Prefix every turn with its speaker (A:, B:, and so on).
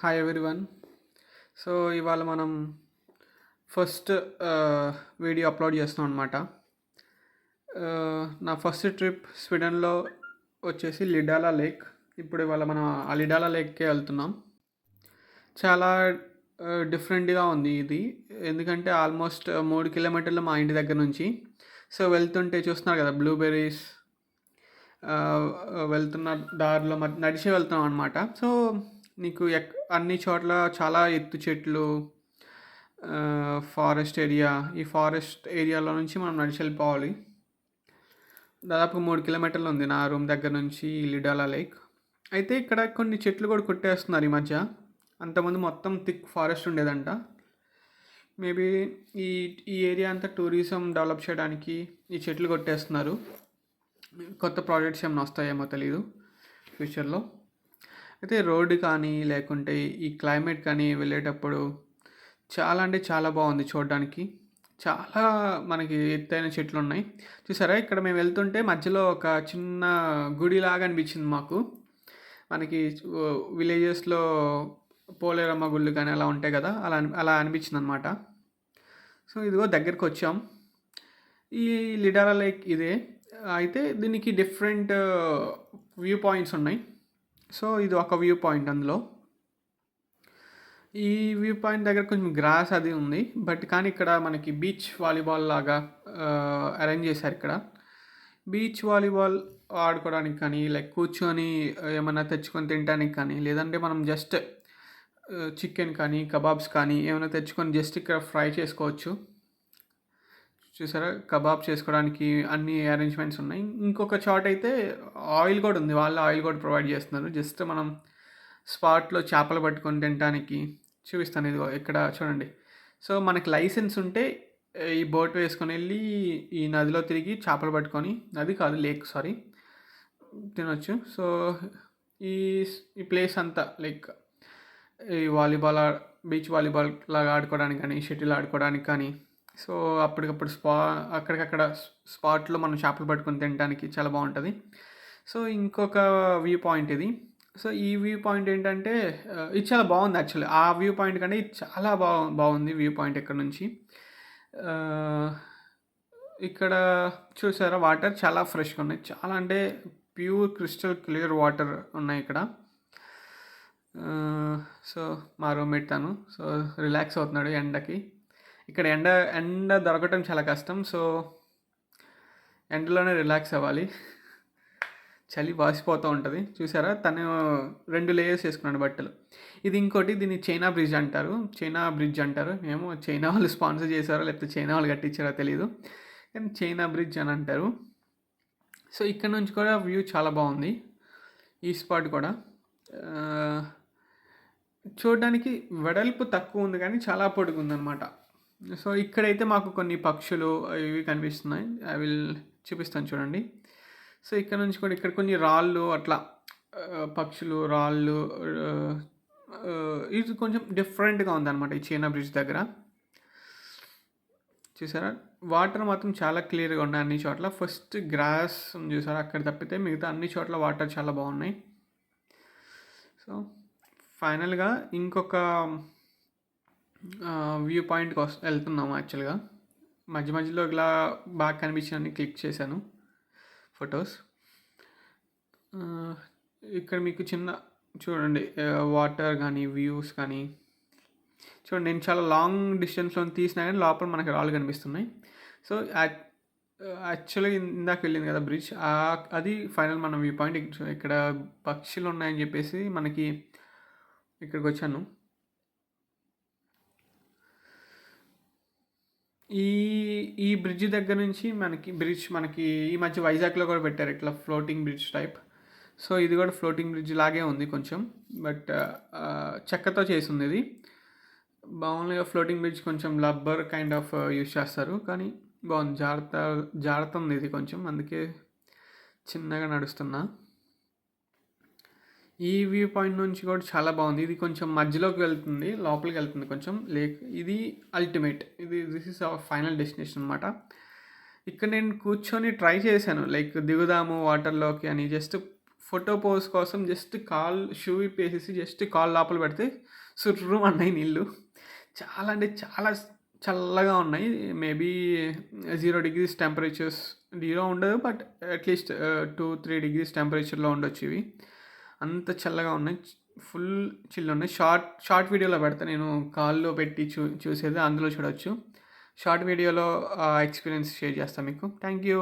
A: Hi everyone. So ఇవాళ మనం first video upload చేస్తున్నాం అనమాట. నా ఫస్ట్ ట్రిప్ స్వీడన్లో వచ్చేసి లిడాలా లేక్. ఇప్పుడు ఇవాళ మనం ఆ లిడాలా లేక్కే వెళ్తున్నాం. చాలా డిఫరెంట్గా ఉంది ఇది, ఎందుకంటే ఆల్మోస్ట్ 3 కిలోమీటర్లు మా ఇంటి దగ్గర నుంచి. సో వెళ్తుంటే చూస్తున్నారు కదా, బ్లూబెర్రీస్ వెళ్తున్న దారిలో నడిచి వెళ్తున్నాం అనమాట. సో నీకు అన్ని చోట్ల చాలా ఎత్తు చెట్లు, ఫారెస్ట్ ఏరియా. ఈ ఫారెస్ట్ ఏరియాలో నుంచి మనం నడిచి వెళ్ళిపోవాలి. దాదాపు 3 కిలోమీటర్లు ఉంది నా రూమ్ దగ్గర నుంచి లిడాలా లేక్. అయితే ఇక్కడ కొన్ని చెట్లు కూడా కొట్టేస్తున్నారు ఈ మధ్య. అంతకుముందు మొత్తం థిక్ ఫారెస్ట్ ఉండేదంట. మేబీ ఈ ఈ ఏరియా అంతా టూరిజం డెవలప్ చేయడానికి ఈ చెట్లు కొట్టేస్తున్నారు. కొత్త ప్రాజెక్ట్స్ ఏమైనా వస్తాయేమో తెలీదు ఫ్యూచర్లో. అయితే రోడ్డు కానీ లేకుంటే ఈ క్లైమేట్ కానీ వెళ్ళేటప్పుడు చాలా అంటే చాలా బాగుంది చూడడానికి. చాలా మనకి ఎత్తైన చెట్లు ఉన్నాయి. చూసారా, ఇక్కడ మేము వెళ్తుంటే మధ్యలో ఒక చిన్న గుడిలాగా అనిపించింది మాకు. మనకి విలేజెస్లో పోలేరమ్మ గుళ్ళు కానీ అలా ఉంటాయి కదా, అలా అనిపించింది అనమాట. సో ఇదిగో దగ్గరికి వచ్చాం. ఈ లిడాలా లేక్ ఇదే. అయితే దీనికి డిఫరెంట్ వ్యూ పాయింట్స్ ఉన్నాయి. సో ఇది ఒక వ్యూ పాయింట్. అందులో ఈ వ్యూ పాయింట్ దగ్గర కొంచెం గ్రాస్ అది ఉంది, బట్ కానీ ఇక్కడ మనకి బీచ్ వాలీబాల్ లాగా అరేంజ్ చేశారు. ఇక్కడ బీచ్ వాలీబాల్ ఆడుకోవడానికి కానీ, లైక్ కూర్చొని ఏమైనా తెచ్చుకొని తినడానికి కానీ, లేదంటే మనం జస్ట్ చికెన్ కానీ కబాబ్స్ కానీ ఏమైనా తెచ్చుకొని జస్ట్ ఇక్కడ ఫ్రై చేసుకోవచ్చు. చూసారా, కబాబ్ చేసుకోవడానికి అన్ని అరేంజ్మెంట్స్ ఉన్నాయి. ఇంకొక చోట అయితే ఆయిల్ కూడా ఉంది, వాళ్ళు ఆయిల్ కూడా ప్రొవైడ్ చేస్తున్నారు. జస్ట్ మనం స్పాట్లో చేపలు పట్టుకొని తినడానికి చూపిస్తాను. ఇదిగో ఇక్కడ చూడండి. సో మనకి లైసెన్స్ ఉంటే ఈ బోట్ వేసుకొని వెళ్ళి ఈ నదిలో తిరిగి చేపలు పట్టుకొని, నది కాదు లేక్, సారీ, తినొచ్చు. సో ఈ ఈ ప్లేస్ అంతా లైక్ ఈ వాలీబాల్, బీచ్ వాలీబాల్ లాగా ఆడుకోవడానికి కానీ, షటిల్ ఆడుకోవడానికి కానీ, సో అప్పటికప్పుడు అక్కడికక్కడ స్పాట్లో మనం చేపలు పట్టుకొని తినడానికి చాలా బాగుంటుంది. సో ఇంకొక వ్యూ పాయింట్ ఇది. సో ఈ వ్యూ పాయింట్ ఏంటంటే ఇది చాలా బాగుంది యాక్చువల్లీ. ఆ వ్యూ పాయింట్ కంటే ఇది చాలా బాగుంది వ్యూ పాయింట్ ఇక్కడ నుంచి. ఇక్కడ చూసారా, వాటర్ చాలా ఫ్రెష్గా ఉన్నాయి. చాలా అంటే ప్యూర్ క్రిస్టల్ క్లియర్ వాటర్ ఉన్నాయి ఇక్కడ. సో మా రూమ్మేట్ తను సో రిలాక్స్ అవుతున్నాడు ఎండకి. ఇక్కడ ఎండ దొరకటం చాలా కష్టం. సో ఎండలోనే రిలాక్స్ అవ్వాలి. చలి వాసిపోతూ ఉంటుంది. చూసారా, తను 2 లేయర్స్ వేసుకున్నాడు బట్టలు. ఇది ఇంకోటి, దీన్ని చైనా బ్రిడ్జ్ అంటారు. మేము చైనా వాళ్ళు స్పాన్సర్ చేశారో లేకపోతే చైనా వాళ్ళు కట్టించారో తెలియదు, కానీ చైనా బ్రిడ్జ్ అని అంటారు. సో ఇక్కడ నుంచి కూడా వ్యూ చాలా బాగుంది. ఈ స్పాట్ కూడా చూడడానికి వెడల్పు తక్కువ ఉంది కానీ చాలా పొడుగు ఉందన్నమాట. సో ఇక్కడైతే మాకు కొన్ని పక్షులు ఇవి కనిపిస్తున్నాయి. ఐ విల్ చూపిస్తాను చూడండి. సో ఇక్కడ నుంచి కూడా ఇక్కడ కొన్ని రాళ్ళు అట్లా, పక్షులు, రాళ్ళు, ఇది కొంచెం డిఫరెంట్గా ఉందన్నమాట ఈ చైనా బ్రిడ్జ్ దగ్గర. చూసారా, వాటర్ మాత్రం చాలా క్లియర్గా ఉన్నాయి అన్ని చోట్ల. ఫస్ట్ గ్రాస్ చూసారా, అక్కడ తప్పితే మిగతా అన్ని చోట్ల వాటర్ చాలా బాగున్నాయి. సో ఫైనల్గా ఇంకొక వ్యూ పాయింట్కి వెళ్తున్నాము. యాక్చువల్గా మధ్య మధ్యలో ఇలా బాగా కనిపించినన్ని క్లిక్ చేశాను ఫొటోస్. ఇక్కడ మీకు చిన్న చూడండి, వాటర్ కానీ వ్యూస్ కానీ చూడండి. నేను చాలా లాంగ్ డిస్టెన్స్లో తీసినా కానీ లోపల మనకి రాళ్ళు కనిపిస్తున్నాయి. సో యాక్చువల్గా ఇందాక వెళ్ళింది కదా బ్రిడ్జ్, అది ఫైనల్ మన వ్యూ పాయింట్. ఇక్కడ పక్షులు ఉన్నాయని చెప్పేసి మనకి ఇక్కడికి వచ్చాను. ఈ బ్రిడ్జ్ దగ్గర నుంచి మనకి ఈ మధ్య వైజాగ్లో కూడా పెట్టారు ఇట్లా ఫ్లోటింగ్ బ్రిడ్జ్ టైప్. సో ఇది కూడా ఫ్లోటింగ్ బ్రిడ్జ్ లాగే ఉంది కొంచెం, బట్ చెక్కతో చేసింది ఇది. మామూలుగా ఫ్లోటింగ్ బ్రిడ్జ్ కొంచెం రబ్బర్ కైండ్ ఆఫ్ యూజ్ చేస్తారు, కానీ బాగుంది. జారుతుంది ఇది కొంచెం, అందుకే చిన్నగా నడుస్తున్నా. ఈ వ్యూ పాయింట్ నుంచి కూడా చాలా బాగుంది. ఇది కొంచెం మధ్యలోకి వెళ్తుంది, లోపలికి వెళ్తుంది కొంచెం లేక్. ఇది ultimate, this is our final destination అనమాట. ఇక్కడ నేను కూర్చొని ట్రై చేశాను, లైక్ దిగుదాము వాటర్లోకి అని. జస్ట్ ఫోటో పోజ్ కోసం జస్ట్ షూ విప్పేసేసి జస్ట్ కాళ్ళు లోపల పెడితే సుర్రుమన్నాయి నీళ్ళు. చాలా అంటే చాలా చల్లగా ఉన్నాయి. మేబీ 0 డిగ్రీస్ టెంపరేచర్స్, 0 ఉండదు బట్ అట్లీస్ట్ 2-3 డిగ్రీస్ టెంపరేచర్‌లో ఉండొచ్చు ఇవి. అంత చల్లగా ఉన్నాయి. ఫుల్ చిల్ ఉన్నాయి. షార్ట్ వీడియోలో పెడతా నేను కాల్లో పెట్టి చూసేది అందులో చూడొచ్చు. షార్ట్ వీడియోలో ఎక్స్‌పీరియన్స్ షేర్ చేస్తా మీకు. Thank you.